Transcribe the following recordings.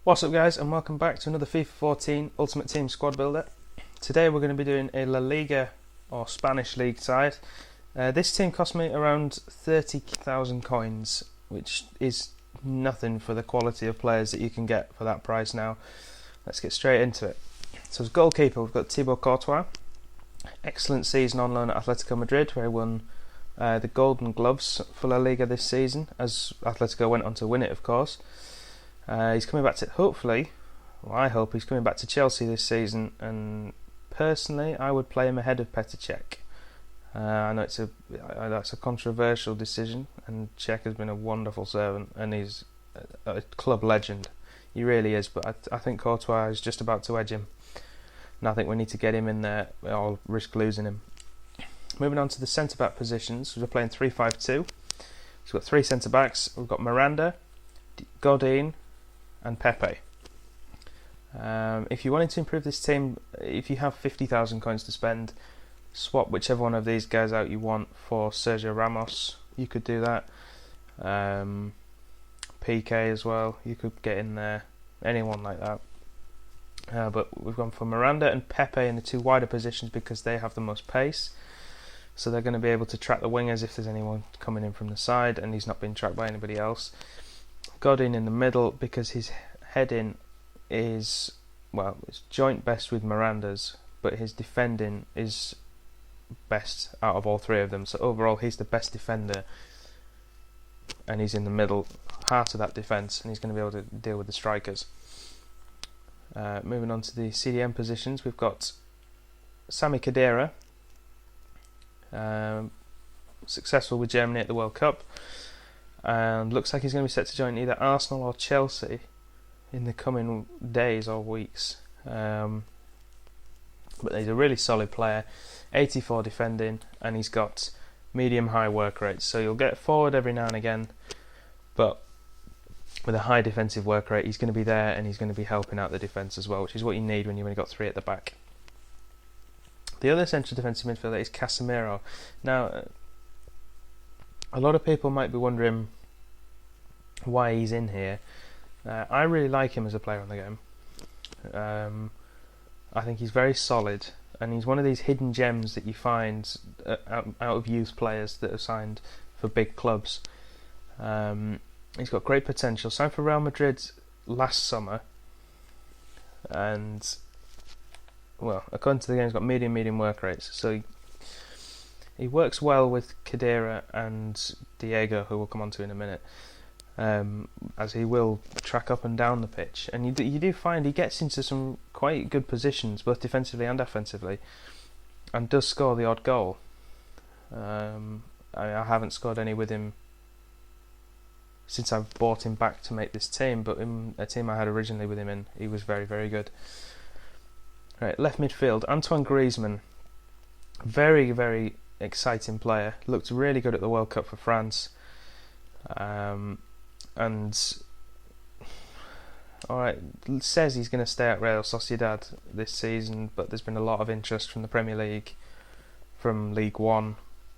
What's up guys, and welcome back to another FIFA 14 Ultimate Team Squad Builder. Today we're going to be doing a La Liga or Spanish League side. This team cost me around 30,000 coins, which is nothing for the quality of players that you can get for that price now. Let's get straight into it. So as goalkeeper we've got Thibaut Courtois. Excellent season on loan at Atletico Madrid, where he won the Golden Gloves for La Liga this season, as Atletico went on to win it of course. He's coming back to, hopefully, well, I hope he's coming back to Chelsea this season, and personally I would play him ahead of Petr Cech. I know that's a controversial decision, and Cech has been a wonderful servant and he's a club legend. He really is, but I think Courtois is just about to edge him, and I think we need to get him in there or risk losing him. Moving on to the centre-back positions, we're playing 3-5-2. We've got three centre-backs. We've got Miranda, Godin and Pepe. If you wanted to improve this team, if you have 50,000 coins to spend, swap whichever one of these guys out you want for Sergio Ramos. You could do that. PK as well, you could get in there, anyone like that. But we've gone for Miranda and Pepe in the two wider positions because they have the most pace. So they're going to be able to track the wingers if there's anyone coming in from the side, and he's not being tracked by anybody else. Godin in the middle because his heading is, well, it's joint best with Miranda's, but his defending is best out of all three of them. So overall he's the best defender, and he's in the middle, heart of that defence, and he's going to be able to deal with the strikers. Moving on to the CDM positions, we've got Sami Khedira, successful with Germany at the World Cup, and looks like he's going to be set to join either Arsenal or Chelsea in the coming days or weeks. But he's a really solid player, 84 defending, and he's got medium-high work rates, so you'll get forward every now and again, but with a high defensive work rate he's going to be there and he's going to be helping out the defence as well, which is what you need when you've only got three at the back. The other central defensive midfielder is Casemiro. Now, a lot of people might be wondering why he's in here. I really like him as a player on the game. I think he's very solid, and he's one of these hidden gems that you find out of youth players that are signed for big clubs. He's got great potential. Signed for Real Madrid last summer, and well, according to the game, he's got medium work rates. So he works well with Khedira and Diego, who we'll come on to in a minute, as he will track up and down the pitch. And you do find he gets into some quite good positions, both defensively and offensively, and does score the odd goal. I haven't scored any with him since I've bought him back to make this team, but in a team I had originally with him in, he was very good. Right, left midfield, Antoine Griezmann, very exciting player. Looked really good at the World Cup for France, and alright, says he's going to stay at Real Sociedad this season, but there's been a lot of interest from the Premier League, from League One,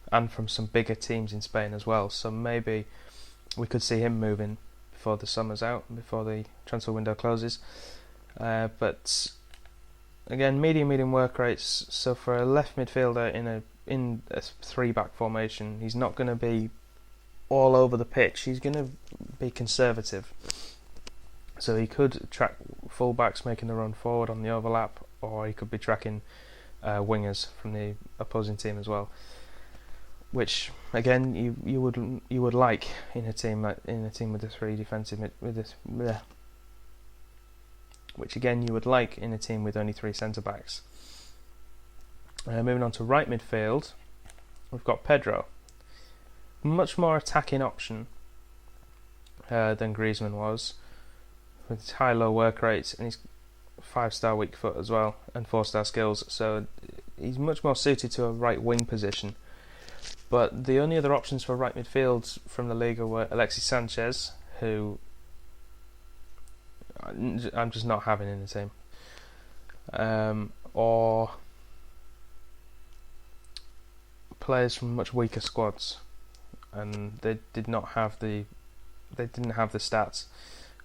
and from some bigger teams in Spain as well. So maybe we could see him moving before the summer's out, before the transfer window closes. But again, medium work rates. So for a left midfielder in a three-back formation, he's not going to be all over the pitch. He's going to be conservative. So he could track full-backs making the run forward on the overlap, or he could be tracking wingers from the opposing team as well. Which again you would like in a team with the three defensive which again you would like in a team with only three centre backs. Moving on to right midfield, we've got Pedro, much more attacking option than Griezmann was, with his high-low work rates, and he's 5-star weak foot as well, and 4-star skills. So he's much more suited to a right wing position. But the only other options for right midfield from the Liga were Alexis Sanchez, who I'm just not having in the team, or players from much weaker squads, and they didn't have the stats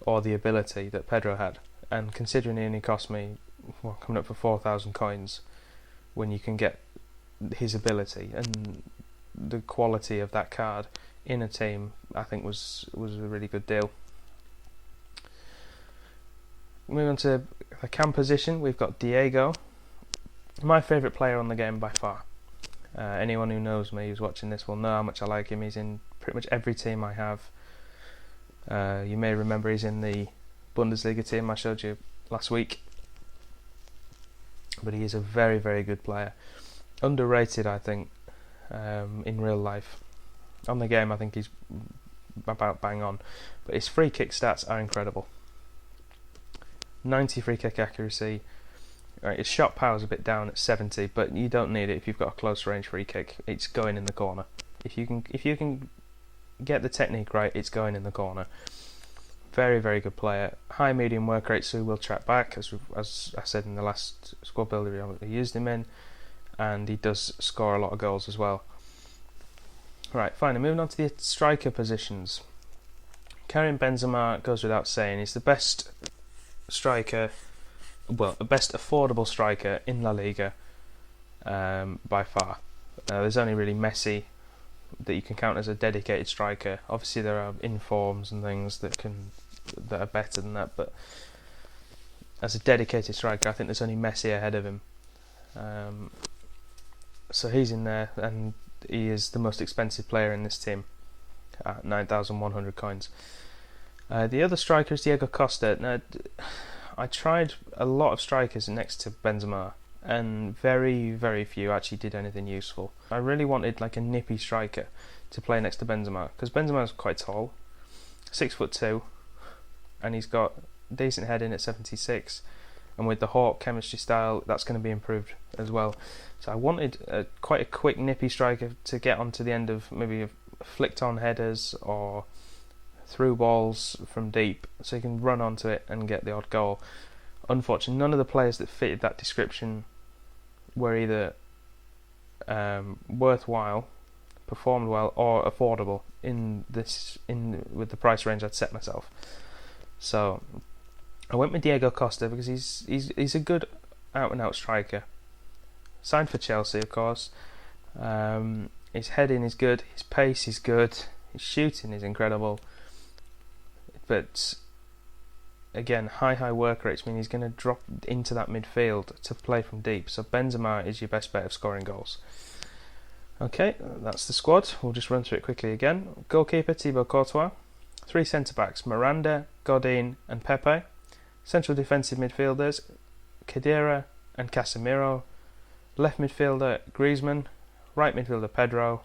or the ability that Pedro had. And considering he only cost me, well, coming up for 4,000 coins, when you can get his ability and the quality of that card in a team, I think was a really good deal. Moving on to the cam position, we've got Diego, my favourite player on the game by far. Anyone who knows me, who's watching this, will know how much I like him. He's in pretty much every team I have. You may remember he's in the Bundesliga team I showed you last week. But he is a very, very good player. Underrated, I think, in real life. On the game, I think he's about bang on. But his free kick stats are incredible. 90 free kick accuracy. Right, his shot power is a bit down at 70, but you don't need it if you've got a close range free kick. It's going in the corner. If you can get the technique right, it's going in the corner. Very, very good player. High medium work rate, so he will track back, as I said in the last squad builder we used him in, and he does score a lot of goals as well. Right, finally moving on to the striker positions. Karim Benzema goes without saying. He's the best striker, well, the best affordable striker in La Liga by far. There's only really Messi that you can count as a dedicated striker. Obviously there are informs and things that are better than that, but as a dedicated striker I think there's only Messi ahead of him. So he's in there, and he is the most expensive player in this team at 9,100 coins. The other striker is Diego Costa. Now, I tried a lot of strikers next to Benzema, and very, very few actually did anything useful. I really wanted like a nippy striker to play next to Benzema, because Benzema is quite tall, 6'2", and he's got decent heading at 76, and with the Hawk chemistry style that's going to be improved as well. So I wanted quite a quick nippy striker to get onto the end of maybe flicked on headers or through balls from deep, so you can run onto it and get the odd goal. Unfortunately, none of the players that fitted that description were either worthwhile, performed well, or affordable with the price range I'd set myself. So I went with Diego Costa because he's a good out and out striker. Signed for Chelsea, of course. His heading is good, his pace is good, his shooting is incredible. But again, high work rates mean he's going to drop into that midfield to play from deep. So Benzema is your best bet of scoring goals. Okay, that's the squad. We'll just run through it quickly again. Goalkeeper Thibaut Courtois. 3 centre-backs, Miranda, Godin and Pepe. Central defensive midfielders, Khedira and Casemiro. Left midfielder, Griezmann. Right midfielder, Pedro.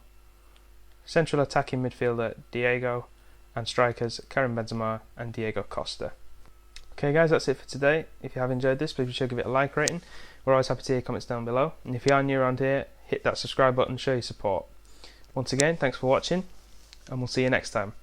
Central attacking midfielder, Diego. And strikers, Karim Benzema and Diego Costa. Okay guys, that's it for today. If you have enjoyed this, please be sure to give it a like rating. We're always happy to hear comments down below. And if you are new around here, hit that subscribe button, show your support. Once again, thanks for watching, and we'll see you next time.